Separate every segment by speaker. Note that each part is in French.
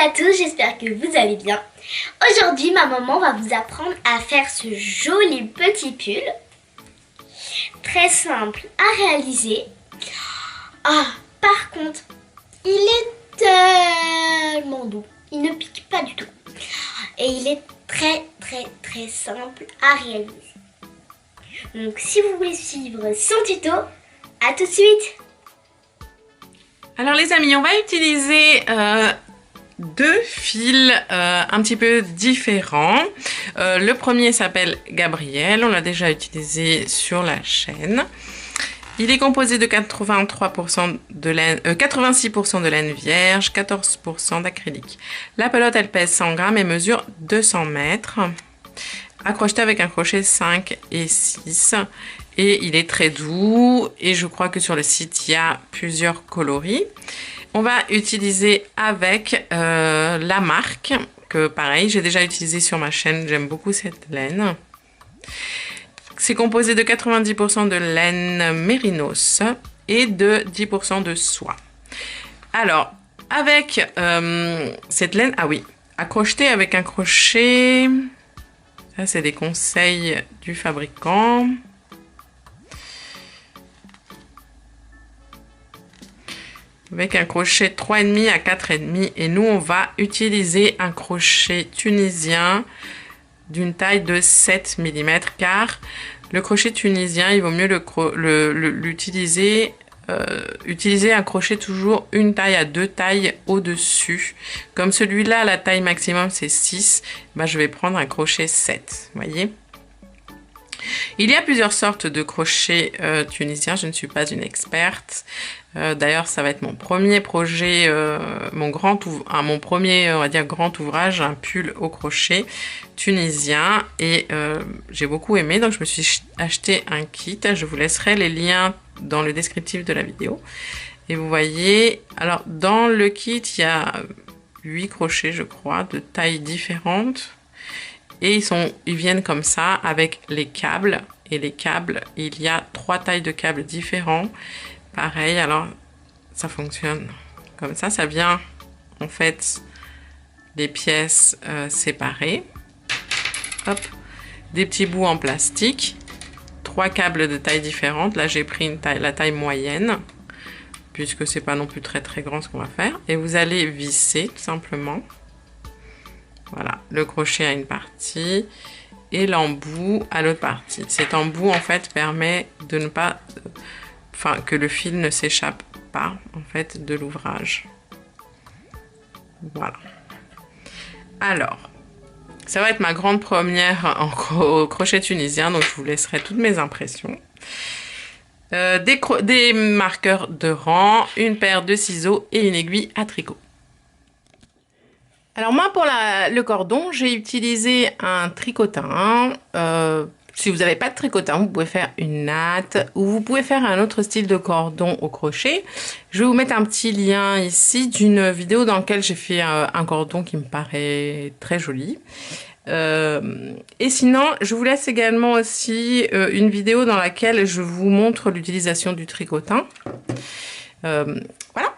Speaker 1: à tous, j'espère que vous allez bien. Aujourd'hui, ma maman va vous apprendre à faire ce joli petit pull. Très simple à réaliser. Ah, par contre, il est tellement doux. Il ne pique pas du tout. Et il est très simple à réaliser. Donc, si vous voulez suivre son tuto, à tout de suite.
Speaker 2: Alors les amis, on va utiliser deux fils un petit peu différents. Le premier s'appelle Gabriel, on l'a déjà utilisé sur la chaîne. Il est composé de 83% de laine, 86% de laine vierge, 14% d'acrylique. La pelote, elle pèse 100 grammes et mesure 200 mètres. Accrocheté avec un crochet 5 et 6. Et il est très doux et je crois que sur le site, il y a plusieurs coloris. On va utiliser avec la marque, que pareil, j'ai déjà utilisé sur ma chaîne, j'aime beaucoup cette laine. C'est composé de 90% de laine mérinos et de 10% de soie. Alors, avec cette laine, ah oui, accrocheté avec un crochet, ça c'est des conseils du fabricant. Avec un crochet 3,5 à 4,5 et nous on va utiliser un crochet tunisien d'une taille de 7 mm car le crochet tunisien il vaut mieux l'utiliser utiliser un crochet toujours une taille à deux tailles au-dessus. Comme celui-là la taille maximum c'est 6, bah, je vais prendre un crochet 7, voyez. Il y a plusieurs sortes de crochets tunisiens, je ne suis pas une experte. D'ailleurs, ça va être mon premier projet, mon premier, on va dire, grand ouvrage, un pull au crochet tunisien. Et j'ai beaucoup aimé, donc je me suis acheté un kit. Je vous laisserai les liens dans le descriptif de la vidéo. Et vous voyez, alors dans le kit, il y a 8 crochets, je crois, de tailles différentes. Et ils viennent comme ça avec les câbles. Et les câbles, il y a 3 tailles de câbles différents. Pareil, alors ça fonctionne comme ça. Ça vient en fait des pièces séparées. Hop, des petits bouts en plastique. 3 câbles de tailles différentes. Là, j'ai pris la taille moyenne. Puisque c'est pas non plus très grand ce qu'on va faire. Et vous allez visser tout simplement. Voilà, le crochet à une partie et l'embout à l'autre partie. Cet embout en fait permet de ne pas, que le fil ne s'échappe pas en fait de l'ouvrage. Voilà. Alors, ça va être ma grande première au crochet tunisien, donc je vous laisserai toutes mes impressions. Des marqueurs de rang, une paire de ciseaux et une aiguille à tricot. Alors moi pour le cordon j'ai utilisé un tricotin. Si vous n'avez pas de tricotin vous pouvez faire une natte ou vous pouvez faire un autre style de cordon au crochet. Je vais vous mettre un petit lien ici d'une vidéo dans laquelle j'ai fait un cordon qui me paraît très joli. Et sinon je vous laisse également aussi une vidéo dans laquelle je vous montre l'utilisation du tricotin. Voilà.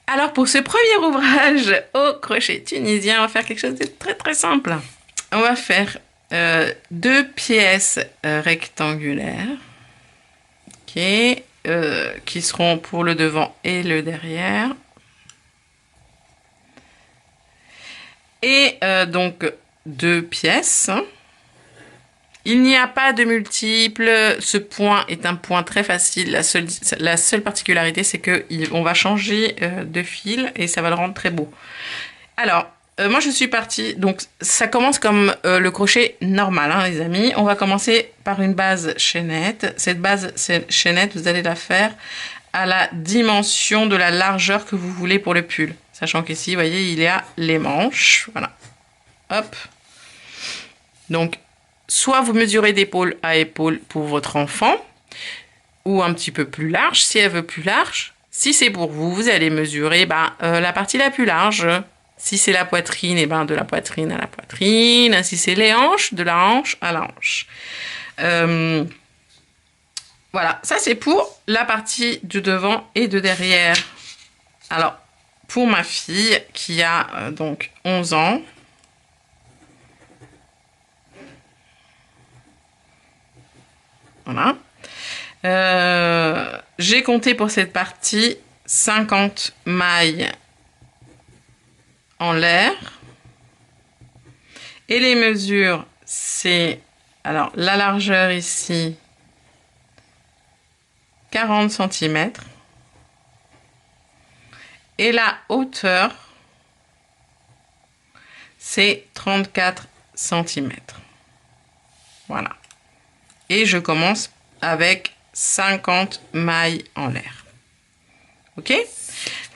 Speaker 2: Alors pour ce premier ouvrage au crochet tunisien, on va faire quelque chose de très simple. On va faire 2 pièces rectangulaires, okay, qui seront pour le devant et le derrière. Et donc 2 pièces. Il n'y a pas de multiples, ce point est un point très facile. La seule particularité, c'est qu'on va changer de fil et ça va le rendre très beau. Alors, moi je suis partie, donc ça commence comme le crochet normal, hein, les amis. On va commencer par une base chaînette. Cette base chaînette, vous allez la faire à la dimension de la largeur que vous voulez pour le pull. Sachant qu'ici, vous voyez, il y a les manches. Voilà. Hop. Donc, soit vous mesurez d'épaule à épaule pour votre enfant, ou un petit peu plus large, si elle veut plus large. Si c'est pour vous, vous allez mesurer la partie la plus large. Si c'est la poitrine, de la poitrine à la poitrine. Si c'est les hanches, de la hanche à la hanche. Voilà, ça c'est pour la partie du devant et de derrière. Alors, pour ma fille qui a donc 11 ans. Voilà. J'ai compté pour cette partie 50 mailles en l'air. Et les mesures, c'est, alors la largeur ici, 40 cm. Et la hauteur, c'est 34 cm. Voilà. Et je commence avec 50 mailles en l'air. Ok?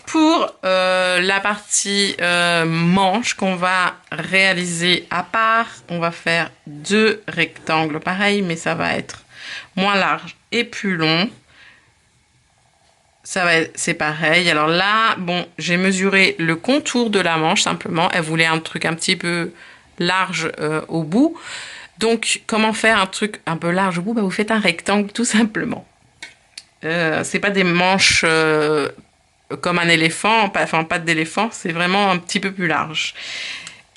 Speaker 2: Pour la partie manche qu'on va réaliser à part, on va faire 2 rectangles pareils, mais ça va être moins large et plus long. C'est pareil. Alors là, bon, j'ai mesuré le contour de la manche simplement. Elle voulait un truc un petit peu large au bout. Donc, comment faire un truc un peu large au bout? Bah, vous faites un rectangle tout simplement. C'est pas des manches comme un éléphant, enfin pas d'éléphant, c'est vraiment un petit peu plus large.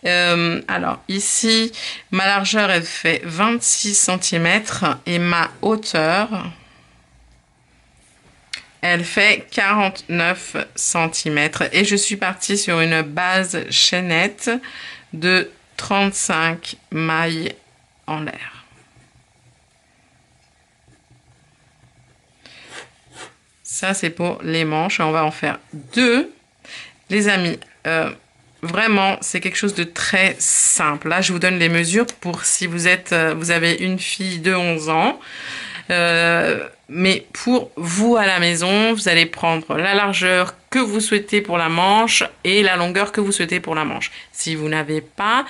Speaker 2: Alors ici, ma largeur elle fait 26 cm et ma hauteur elle fait 49 cm. Et je suis partie sur une base chaînette de 35 mailles en l'air. Ça, c'est pour les manches. On va en faire 2. Les amis, vraiment, c'est quelque chose de très simple. Là, je vous donne les mesures pour si vous avez une fille de 11 ans. Mais pour vous à la maison, vous allez prendre la largeur que vous souhaitez pour la manche et la longueur que vous souhaitez pour la manche. Si vous n'avez pas,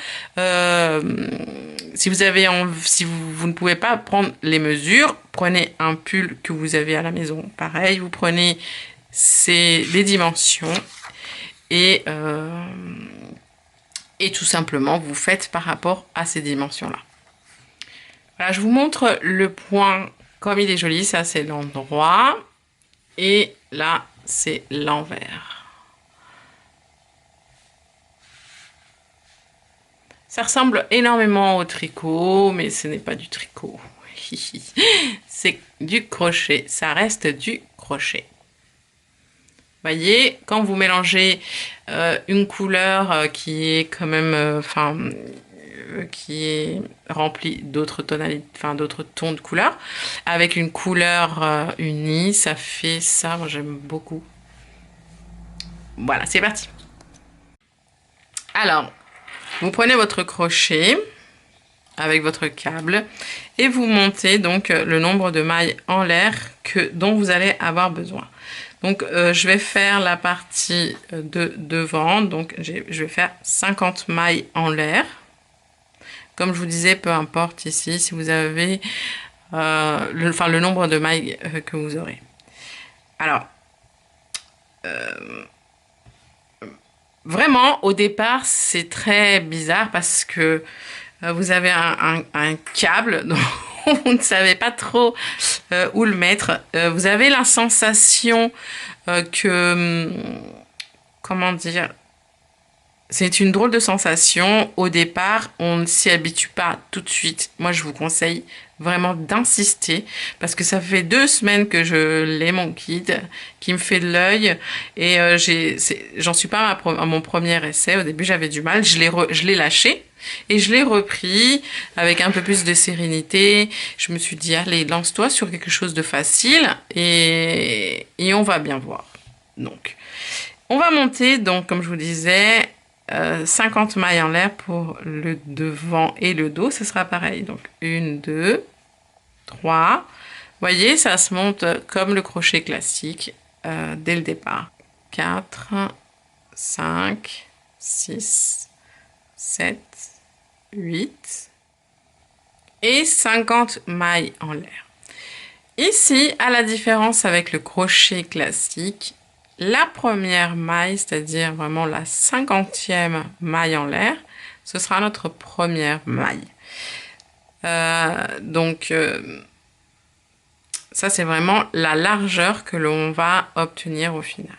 Speaker 2: si vous ne pouvez pas prendre les mesures, prenez un pull que vous avez à la maison. Pareil, vous prenez les dimensions et tout simplement vous faites par rapport à ces dimensions-là. Voilà, je vous montre le point comme il est joli. Ça, c'est l'endroit. Et là, c'est l'envers. Ça ressemble énormément au tricot, mais ce n'est pas du tricot. C'est du crochet. Ça reste du crochet. Voyez, quand vous mélangez une couleur qui est quand même... qui est rempli d'autres tonalités, enfin d'autres tons de couleurs, avec une couleur unie, ça fait ça. Moi, j'aime beaucoup. Voilà, c'est parti. Alors, vous prenez votre crochet avec votre câble et vous montez donc le nombre de mailles en l'air dont vous allez avoir besoin. Donc, je vais faire la partie de devant. Donc, je vais faire 50 mailles en l'air. Comme je vous disais, peu importe ici, si vous avez le nombre de mailles que vous aurez. Alors, vraiment, au départ, c'est très bizarre parce que vous avez un câble dont vous ne savez pas trop où le mettre. Vous avez la sensation que... comment dire? C'est une drôle de sensation. Au départ, on ne s'y habitue pas tout de suite. Moi, je vous conseille vraiment d'insister parce que ça fait 2 semaines que je l'ai, mon kit, qui me fait de l'œil. Et j'en suis pas à mon premier essai. Au début, j'avais du mal. Je l'ai lâché et je l'ai repris avec un peu plus de sérénité. Je me suis dit, allez, lance-toi sur quelque chose de facile et on va bien voir. Donc, on va monter, donc, comme je vous disais... 50 mailles en l'air pour le devant et le dos, ce sera pareil. Donc 1, 2, 3. Voyez, ça se monte comme le crochet classique dès le départ. 4, 5, 6, 7, 8 et 50 mailles en l'air. Ici, à la différence avec le crochet classique, la première maille, c'est-à-dire vraiment la 50e maille en l'air, ce sera notre première maille. Ça, c'est vraiment la largeur que l'on va obtenir au final.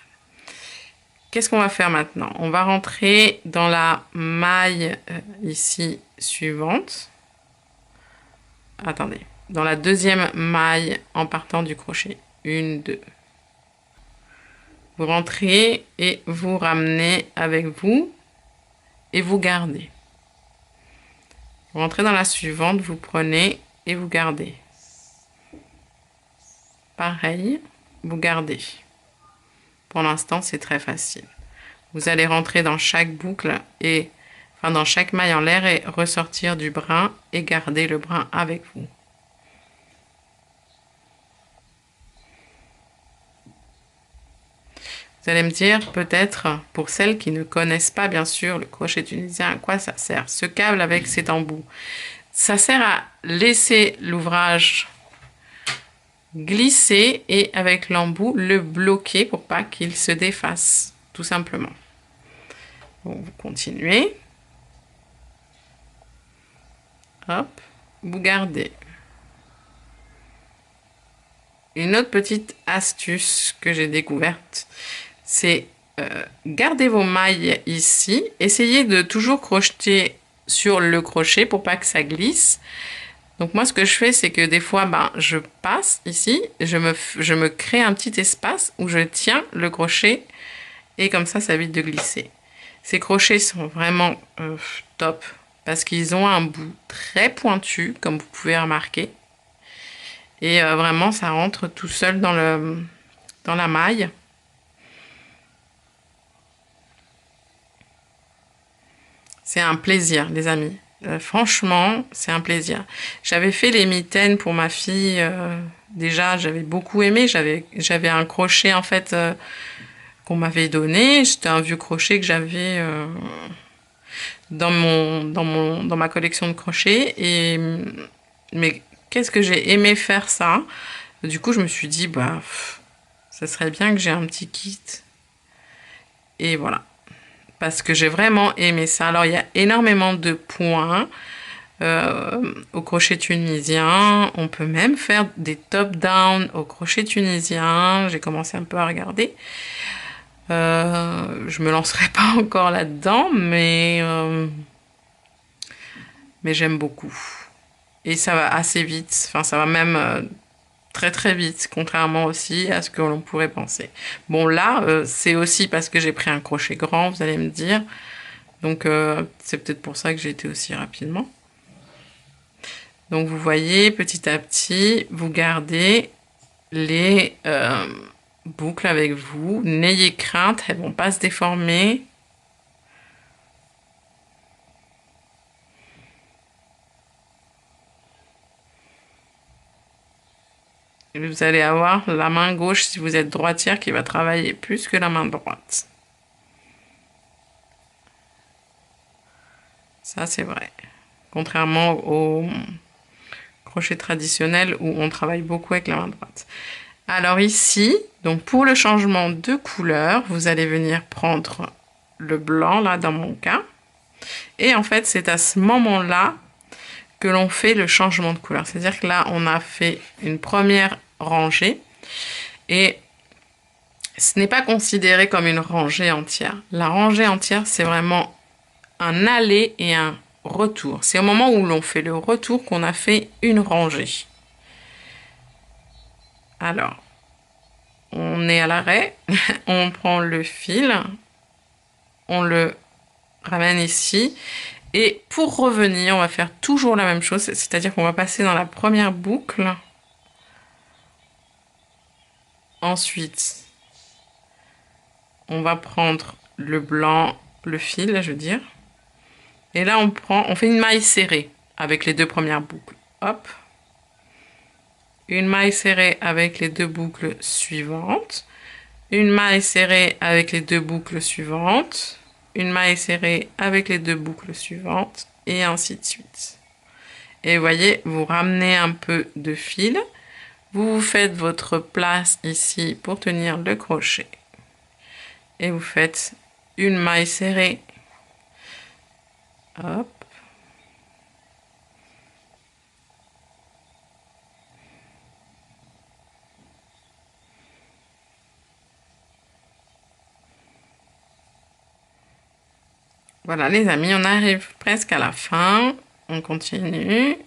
Speaker 2: qu'est-ce qu'on va faire maintenant? On va rentrer dans la maille ici suivante. Attendez, dans la deuxième maille en partant du crochet. 1, 2. Vous rentrez et vous ramenez avec vous et vous gardez. Vous rentrez dans la suivante, vous prenez et vous gardez. Pareil, vous gardez. Pour l'instant, c'est très facile. Vous allez rentrer dans chaque boucle et enfin dans chaque maille en l'air et ressortir du brin et garder le brin avec vous. Vous allez me dire peut-être, pour celles qui ne connaissent pas bien sûr le crochet tunisien, à quoi ça sert? Ce câble avec cet embout, ça sert à laisser l'ouvrage glisser et avec l'embout le bloquer pour pas qu'il se défasse, tout simplement. Bon, vous continuez. Hop, vous gardez. Une autre petite astuce que j'ai découverte, c'est garder vos mailles ici. Essayez de toujours crocheter sur le crochet pour pas que ça glisse. Donc moi, ce que je fais, c'est que des fois, je passe ici, je me crée un petit espace où je tiens le crochet et comme ça évite de glisser. Ces crochets sont vraiment top parce qu'ils ont un bout très pointu, comme vous pouvez remarquer. Et vraiment, ça rentre tout seul dans la maille. C'est un plaisir, les amis. Franchement, c'est un plaisir. J'avais fait les mitaines pour ma fille. Déjà, j'avais beaucoup aimé. J'avais un crochet, en fait, qu'on m'avait donné. C'était un vieux crochet que j'avais dans ma collection de crochets. Mais qu'est-ce que j'ai aimé faire ça. Du coup, je me suis dit, ça serait bien que j'ai un petit kit. Et voilà. Parce que j'ai vraiment aimé ça. Alors, il y a énormément de points au crochet tunisien. On peut même faire des top-down au crochet tunisien. J'ai commencé un peu à regarder. Je me lancerai pas encore là-dedans, mais j'aime beaucoup. Et ça va assez vite. Enfin, ça va même très très vite, contrairement aussi à ce que l'on pourrait penser. Bon là, c'est aussi parce que j'ai pris un crochet grand, vous allez me dire. Donc c'est peut-être pour ça que j'ai été aussi rapidement. Donc vous voyez, petit à petit, vous gardez les boucles avec vous. N'ayez crainte, elles vont pas se déformer. Et vous allez avoir la main gauche, si vous êtes droitière, qui va travailler plus que la main droite. Ça, c'est vrai. Contrairement au crochet traditionnel où on travaille beaucoup avec la main droite. Alors ici, donc pour le changement de couleur, vous allez venir prendre le blanc, là, dans mon cas. Et en fait, c'est à ce moment-là que l'on fait le changement de couleur. C'est-à-dire que là, on a fait une première rangée et ce n'est pas considéré comme une rangée entière. La rangée entière, c'est vraiment un aller et un retour. C'est au moment où l'on fait le retour qu'on a fait une rangée. Alors, on est à l'arrêt, on prend le fil, on le ramène ici. Et pour revenir, on va faire toujours la même chose, c'est-à-dire qu'on va passer dans la première boucle. Ensuite, on va prendre le blanc, le fil, je veux dire. Et là, on fait une maille serrée avec les deux premières boucles. Hop. Une maille serrée avec les deux boucles suivantes. Une maille serrée avec les deux boucles suivantes. Une maille serrée avec les deux boucles suivantes. Et ainsi de suite. Et vous voyez, vous ramenez un peu de fil. Vous faites votre place ici pour tenir le crochet. Et vous faites une maille serrée. Hop. Voilà les amis, on arrive presque à la fin. On continue.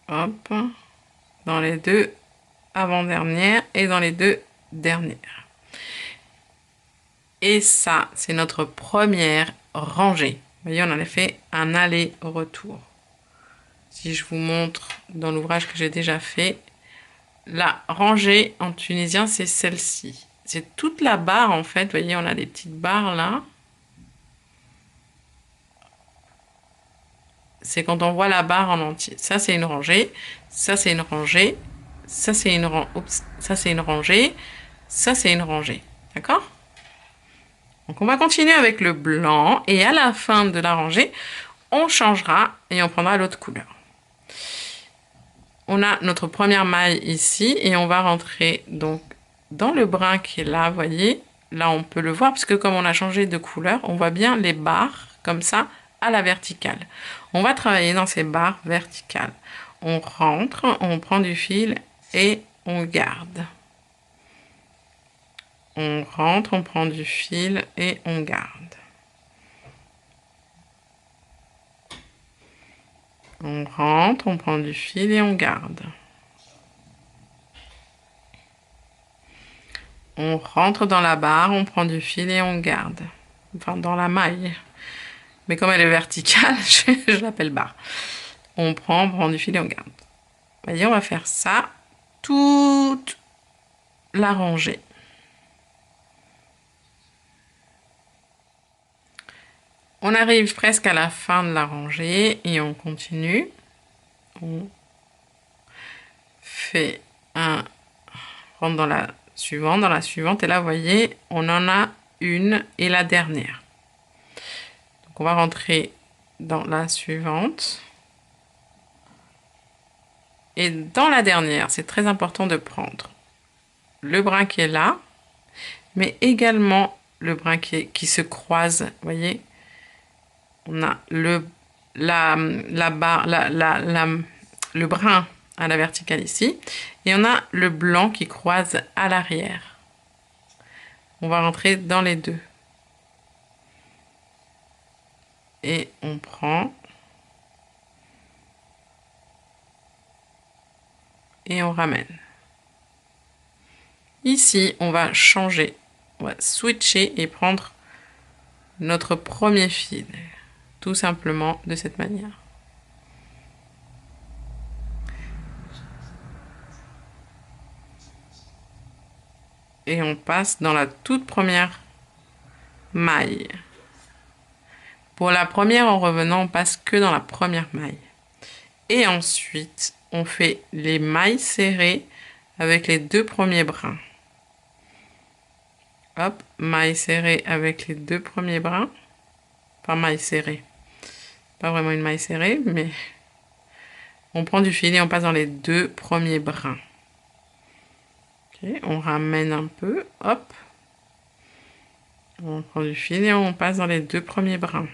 Speaker 2: Hop, dans les deux avant-dernières et dans les deux dernières. Et ça, c'est notre première rangée. Vous voyez, on en a fait un aller-retour. Si je vous montre dans l'ouvrage que j'ai déjà fait, la rangée en tunisien, c'est celle-ci. C'est toute la barre en fait. Vous voyez, on a des petites barres là. C'est quand on voit la barre en entier. Ça, c'est une rangée. Ça, c'est une rangée. Ça, c'est une rangée. Ça, c'est une rangée. Ça, c'est une rangée. D'accord? Donc, on va continuer avec le blanc. Et à la fin de la rangée, on changera et on prendra l'autre couleur. On a notre première maille ici. Et on va rentrer donc dans le brun qui est là. Vous voyez? Là, on peut le voir. Parce que comme on a changé de couleur, on voit bien les barres comme ça à la verticale. On va travailler dans ces barres verticales. On rentre, on prend du fil et on garde. On rentre, on prend du fil et on garde. On rentre, on prend du fil et on garde. On rentre dans la barre, on prend du fil et on garde. Enfin, dans la maille. Mais comme elle est verticale, je l'appelle barre. On prend du fil et on garde. Vous voyez, on va faire ça toute la rangée. On arrive presque à la fin de la rangée et on continue. On fait un... rentre dans la suivante, et là, vous voyez, on en a une et la dernière. Donc, on va rentrer dans la suivante. Et dans la dernière, c'est très important de prendre le brin qui est là, mais également le brin qui se croise. Vous voyez, on a le brin à la verticale ici, et on a le blanc qui croise à l'arrière. On va rentrer dans les deux. Et on prend et on ramène. Ici, on va changer, on va switcher et prendre notre premier fil, tout simplement de cette manière. Et on passe dans la toute première maille. Pour la première, en revenant, on passe que dans la première maille. Et ensuite, on fait les mailles serrées avec les deux premiers brins. Hop, maille serrée avec les deux premiers brins. Pas maille serrée. Pas vraiment une maille serrée, mais on prend du fil et on passe dans les deux premiers brins. Okay, on ramène un peu, hop. On prend du fil et on passe dans les deux premiers brins.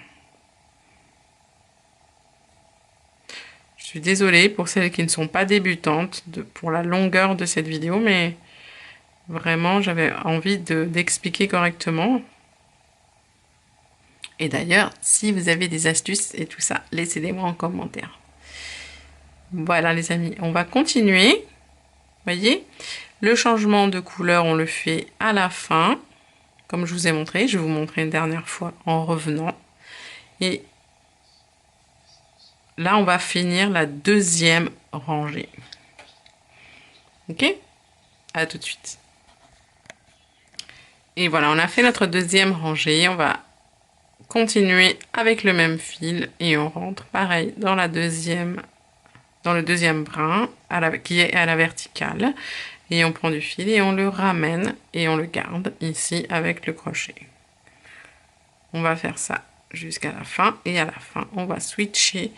Speaker 2: Je suis désolée pour celles qui ne sont pas débutantes pour la longueur de cette vidéo, mais vraiment j'avais envie d'expliquer correctement. Et d'ailleurs, si vous avez des astuces et tout ça, laissez-les-moi en commentaire. Voilà les amis, on va continuer. Voyez, le changement de couleur, on le fait à la fin. Comme je vous ai montré, je vais vous montrer une dernière fois en revenant. Et là, on va finir la deuxième rangée. Ok? À tout de suite. Et voilà, on a fait notre deuxième rangée. On va continuer avec le même fil et on rentre pareil dans le deuxième brin qui est à la verticale. Et on prend du fil et on le ramène et on le garde ici avec le crochet. On va faire ça jusqu'à la fin et à la fin, on va switcher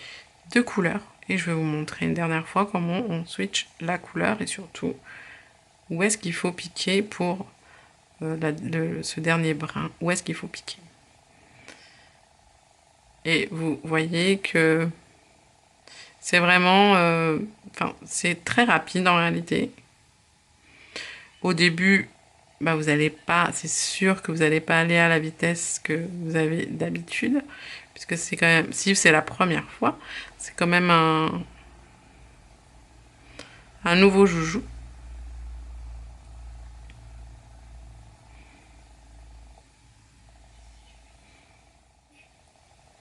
Speaker 2: de couleur. Et je vais vous montrer une dernière fois comment on switch la couleur et surtout où est-ce qu'il faut piquer pour ce dernier brin. Où est-ce qu'il faut piquer. Et vous voyez que c'est vraiment... c'est très rapide en réalité. Au début, bah, vous n'allez pas... C'est sûr que vous n'allez pas aller à la vitesse que vous avez d'habitude. Puisque c'est quand même... Si c'est la première fois, c'est quand même un nouveau joujou.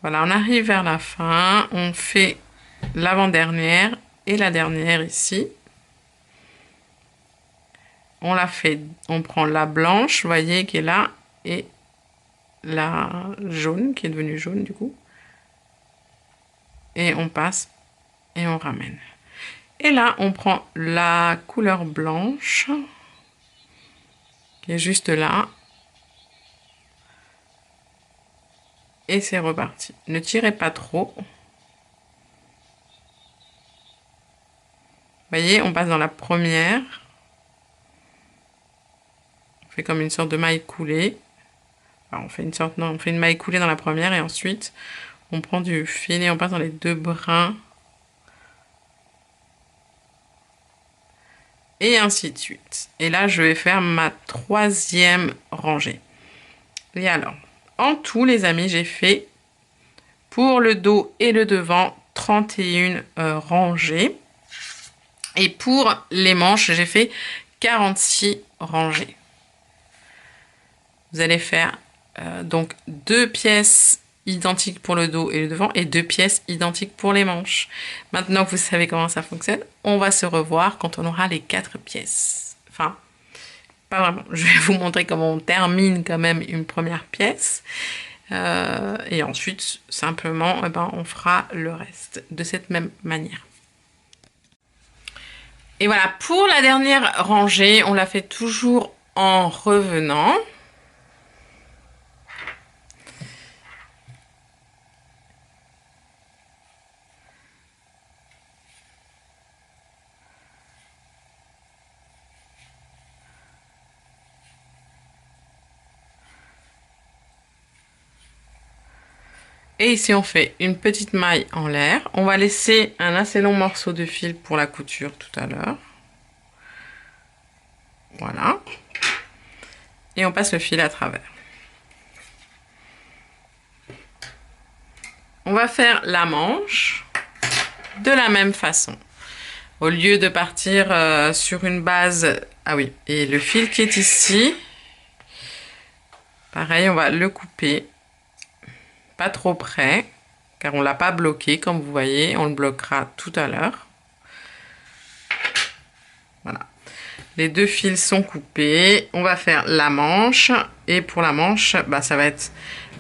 Speaker 2: Voilà, on arrive vers la fin. On fait l'avant-dernière et la dernière ici. On la fait, on prend la blanche, vous voyez, qui est là, et la jaune, qui est devenue jaune du coup. Et on passe et on ramène. Et là, on prend la couleur blanche, qui est juste là. Et c'est reparti. Ne tirez pas trop. Vous voyez, on passe dans la première. On fait comme une sorte de maille coulée. Alors, on fait une sorte, non, on fait une maille coulée dans la première et ensuite on prend du fil et on passe dans les deux brins. Et ainsi de suite. Et là, je vais faire ma troisième rangée. Et alors, en tout, les amis, j'ai fait pour le dos et le devant 31 rangées. Et pour les manches, j'ai fait 46 rangées. Vous allez faire donc 2 pièces identiques pour le dos et le devant et 2 pièces identiques pour les manches. Maintenant que vous savez comment ça fonctionne, on va se revoir quand on aura les 4 pièces. Enfin, pas vraiment. Je vais vous montrer comment on termine quand même une première pièce. Et ensuite, simplement, on fera le reste de cette même manière. Et voilà, pour la dernière rangée, on la fait toujours en revenant. Et ici, on fait une petite maille en l'air. On va laisser un assez long morceau de fil pour la couture tout à l'heure. Voilà. Et on passe le fil à travers. On va faire la manche de la même façon. Au lieu de partir sur une base... Ah oui, et le fil qui est ici, pareil, on va le couper. Pas trop près, car on ne l'a pas bloqué, comme vous voyez. On le bloquera tout à l'heure. Voilà. Les deux fils sont coupés. On va faire la manche. Et pour la manche, ça va être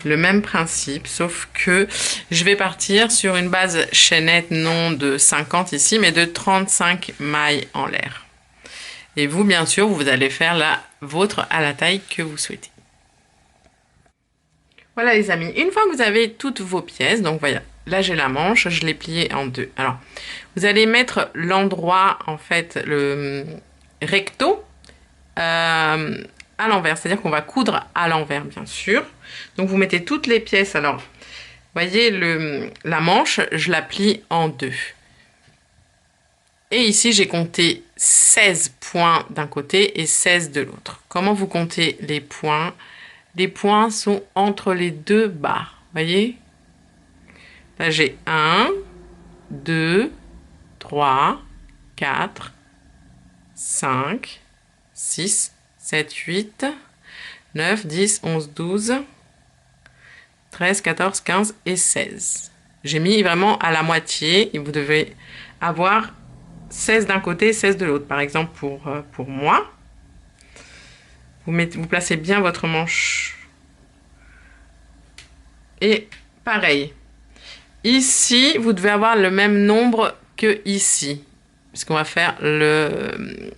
Speaker 2: le même principe, sauf que je vais partir sur une base chaînette non de 50 ici, mais de 35 mailles en l'air. Et vous, bien sûr, vous allez faire la vôtre à la taille que vous souhaitez. Voilà les amis, une fois que vous avez toutes vos pièces, donc voilà, là j'ai la manche, je l'ai pliée en deux. Alors, vous allez mettre l'endroit, en fait, le recto à l'envers, c'est-à-dire qu'on va coudre à l'envers, bien sûr. Donc vous mettez toutes les pièces, alors, vous voyez, la manche, je la plie en deux. Et ici, j'ai compté 16 points d'un côté et 16 de l'autre. Comment vous comptez les points ? Les points sont entre les deux barres. Voyez? Là, j'ai 1, 2, 3, 4, 5, 6, 7, 8, 9, 10, 11, 12, 13, 14, 15 et 16. J'ai mis vraiment à la moitié et vous devez avoir 16 d'un côté et 16 de l'autre. Par exemple, pour moi. Vous placez bien votre manche. Et pareil. Ici, vous devez avoir le même nombre que ici. Puisqu'on va faire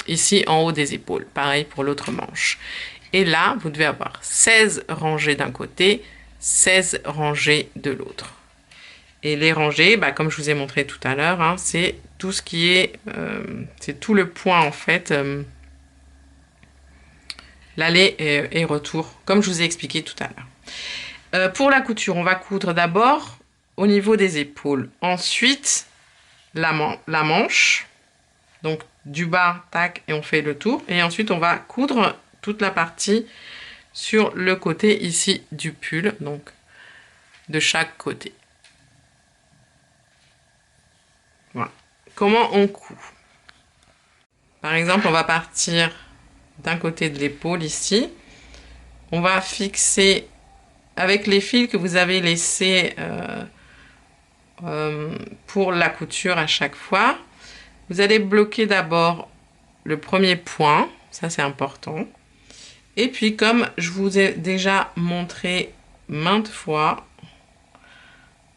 Speaker 2: ici en haut des épaules. Pareil pour l'autre manche. Et là, vous devez avoir 16 rangées d'un côté, 16 rangées de l'autre. Et les rangées, comme je vous ai montré tout à l'heure, hein, c'est tout ce qui est... c'est tout le point en fait... l'aller et retour, comme je vous ai expliqué tout à l'heure. Pour la couture, on va coudre d'abord au niveau des épaules. Ensuite, la manche. Donc, du bas, tac, et on fait le tour. Et ensuite, on va coudre toute la partie sur le côté ici du pull. Donc, de chaque côté. Voilà. Comment on coud? Par exemple, on va partir d'un côté de l'épaule ici. On va fixer avec les fils que vous avez laissés pour la couture à chaque fois. Vous allez bloquer d'abord le premier point, ça c'est important. Et puis comme je vous ai déjà montré maintes fois,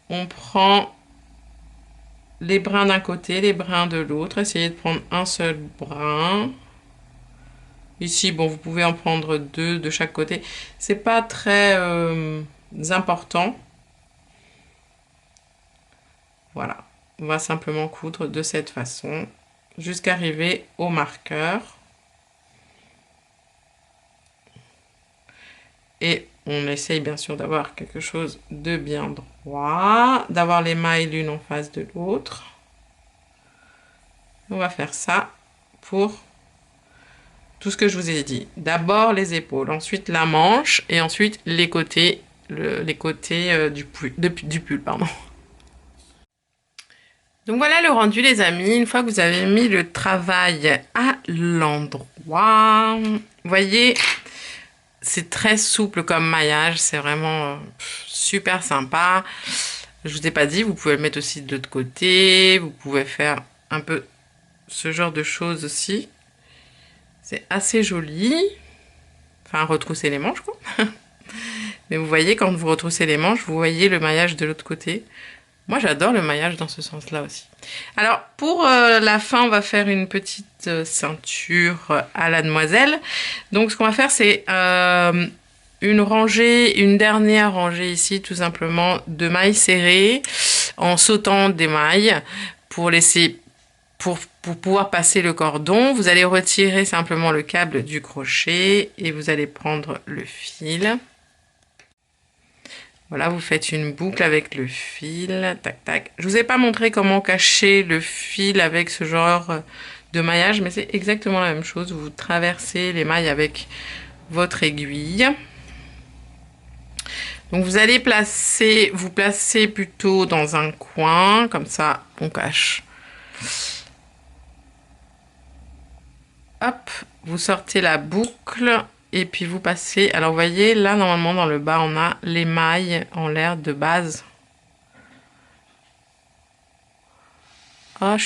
Speaker 2: on prend les brins d'un côté, les brins de l'autre. Essayez de prendre un seul brin. Ici, bon, vous pouvez en prendre deux de chaque côté. C'est pas très important. Voilà. On va simplement coudre de cette façon jusqu'à arriver au marqueur. Et on essaye bien sûr d'avoir quelque chose de bien droit, d'avoir les mailles l'une en face de l'autre. On va faire ça pour tout ce que je vous ai dit. D'abord les épaules, ensuite la manche et ensuite les côtés, du pull, pardon. Donc voilà le rendu les amis, une fois que vous avez mis le travail à l'endroit, vous voyez, c'est très souple comme maillage, c'est vraiment super sympa. Je vous ai pas dit, vous pouvez le mettre aussi de l'autre côté, vous pouvez faire un peu ce genre de choses aussi. C'est assez joli, enfin retrousser les manches quoi. Mais vous voyez quand vous retroussez les manches, vous voyez le maillage de l'autre côté. Moi, j'adore le maillage dans ce sens-là aussi. Alors, pour la fin, on va faire une petite ceinture à la demoiselle. Donc, ce qu'on va faire, c'est une dernière rangée ici, tout simplement, de mailles serrées, en sautant des mailles pour pouvoir passer le cordon. Vous allez retirer simplement le câble du crochet et vous allez prendre le fil. Voilà, vous faites une boucle avec le fil, tac tac. Je vous ai pas montré comment cacher le fil avec ce genre de maillage, mais c'est exactement la même chose. Vous traversez les mailles avec votre aiguille. Donc vous allez vous placer plutôt dans un coin, comme ça on cache. Hop, vous sortez la boucle. Et puis vous passez, alors vous voyez là normalement dans le bas on a les mailles en l'air de base. Ah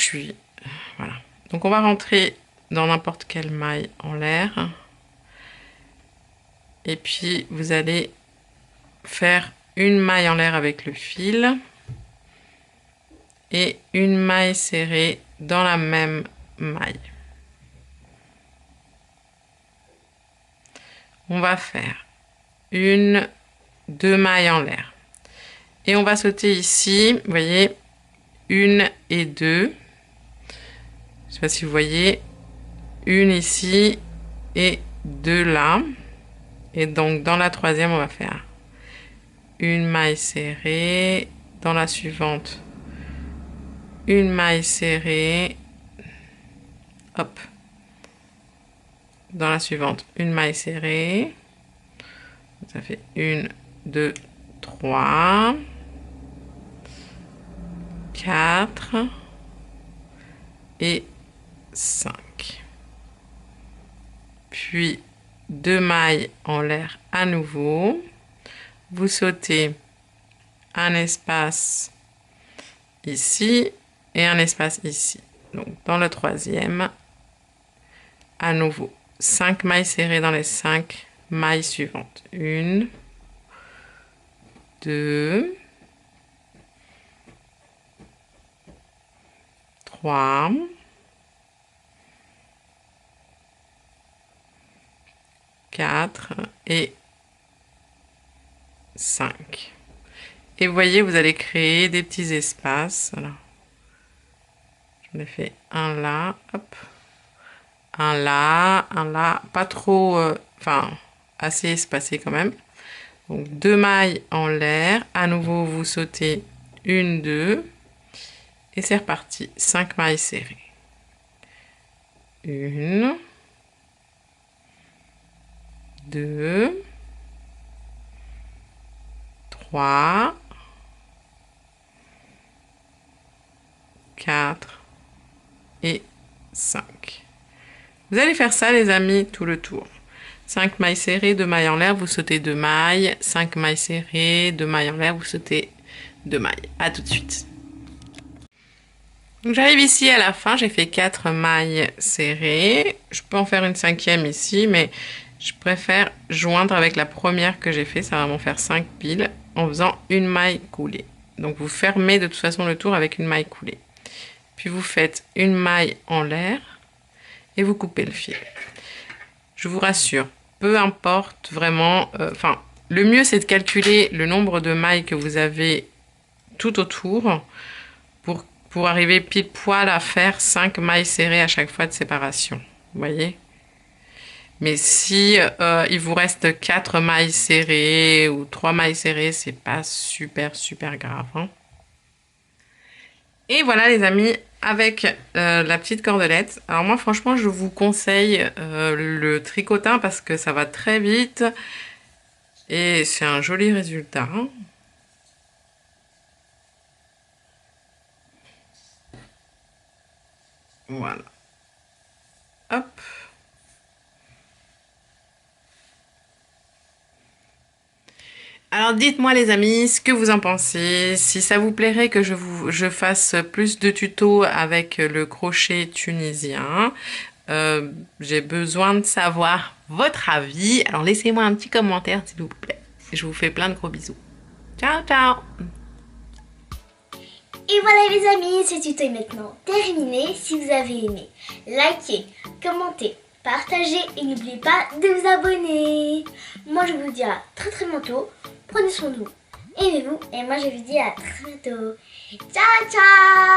Speaker 2: voilà. Donc on va rentrer dans n'importe quelle maille en l'air. Et puis vous allez faire une maille en l'air avec le fil. Et une maille serrée dans la même maille. On va faire deux mailles en l'air. Et on va sauter ici, vous voyez, 1 et 2. Je ne sais pas si vous voyez, une ici et 2 là. Et donc dans la troisième, on va faire une maille serrée. Dans la suivante, une maille serrée. Hop. Dans la suivante, une maille serrée. Ça fait 1, 2, 3, 4 et 5. Puis 2 mailles en l'air à nouveau. Vous sautez un espace ici et un espace ici. Donc dans le troisième, à nouveau 5 mailles serrées dans les 5 mailles suivantes. 1, 2, 3, 4 et 5. Et vous voyez, vous allez créer des petits espaces. Alors, j'en ai fait un là, hop. Un là, pas trop, enfin, assez espacé quand même. Donc 2 mailles en l'air. À nouveau, vous sautez 1, 2. Et c'est reparti. 5 mailles serrées. 1, 2, 3, 4 et 5. Vous allez faire ça les amis tout le tour. 5 mailles serrées, 2 mailles en l'air, vous sautez 2 mailles. 5 mailles serrées, 2 mailles en l'air, vous sautez 2 mailles. À tout de suite. Donc j'arrive ici à la fin, j'ai fait 4 mailles serrées. Je peux en faire une 5e ici, mais je préfère joindre avec la première que j'ai fait. Ça va m'en faire 5 piles en faisant une maille coulée. Donc vous fermez de toute façon le tour avec une maille coulée. Puis vous faites une maille en l'air et vous coupez le fil. Je vous rassure, peu importe vraiment, le mieux c'est de calculer le nombre de mailles que vous avez tout autour pour arriver pile poil à faire 5 mailles serrées à chaque fois de séparation. Vous voyez? Mais si il vous reste 4 mailles serrées ou 3 mailles serrées, c'est pas super grave. Hein. Et voilà les amis, avec la petite cordelette. Alors moi franchement je vous conseille le tricotin parce que ça va très vite et c'est un joli résultat. Hein. Voilà. Hop. Alors dites-moi les amis ce que vous en pensez, si ça vous plairait que je fasse plus de tutos avec le crochet tunisien. J'ai besoin de savoir votre avis, alors laissez-moi un petit commentaire s'il vous plaît. Je vous fais plein de gros bisous. Ciao ciao.
Speaker 1: Et voilà les amis, ce tuto est maintenant terminé. Si vous avez aimé, likez, commentez, partagez et n'oubliez pas de vous abonner. Moi je vous dis à très bientôt. Prenez soin de vous, aimez-vous et moi je vous dis à très bientôt. Ciao ciao.